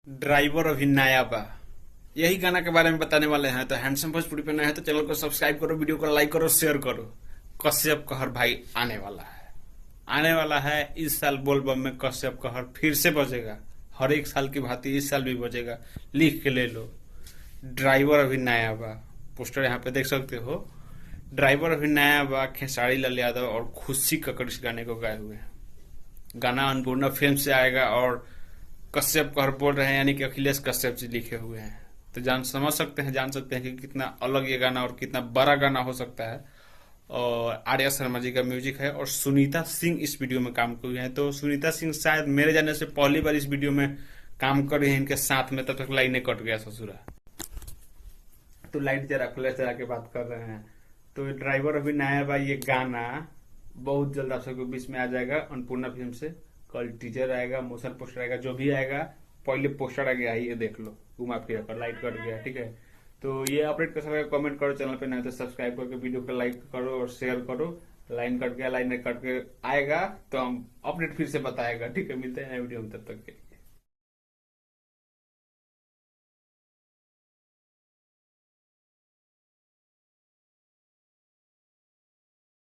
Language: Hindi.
ड्राइवर अभी नया बा, यही गाना के बारे में बताने वाले हैं। तो हैंडसम भोजपुरी पे नया है तो चैनल को सब्सक्राइब करो, वीडियो को लाइक करो, शेयर करो। कश्यप कहर भाई आने वाला है इस साल बोलबम में। कश्यप कहर फिर से बजेगा, हर एक साल की भांति इस साल भी बजेगा। लिख के ले लो, ड्राइवर अभी नया बा। पोस्टर यहाँ पे देख सकते हो। ड्राइवर अभी नया बा, खेसारी लाल यादव और खुशी कक्कड़ इस गाने को गाए हुए हैं। गाना अन्नपूर्णा फिल्म से आएगा और कश्यप कहर बोल रहे हैं, यानी कि अखिलेश कश्यप जी लिखे हुए हैं। तो जान सकते हैं कि कितना अलग ये गाना और कितना बड़ा गाना हो सकता है। और आर्या शर्मा जी का म्यूजिक है और सुनीता सिंह इस वीडियो में काम किए हैं। तो सुनीता सिंह शायद मेरे जाने से पहली बार इस वीडियो में काम कर रही है इनके साथ में। तब तक लाइनें कट गया ससुरा, तो लाइट जरा खुले चला के बात कर रहे हैं। तो ड्राइवर अभी नया बा, ये गाना बहुत जल्द आप सबके बीच में आ जाएगा अन्नपूर्णा फिल्म से। कल टीजर आएगा, मोशन पोस्टर आएगा, जो भी आएगा। पहले पोस्टर आ गया, ये देख लो, घुमा फिरा कर लाइट कट गया, ठीक है। तो ये अपडेट कर सकते, कमेंट करो, चैनल पे नया तो सब्सक्राइब करके वीडियो को लाइक करो और शेयर करो। लाइन कट गया, लाइन कट के आएगा तो हम अपडेट फिर से बताएगा, ठीक है। मिलते हैं नए वीडियो में, तब तक के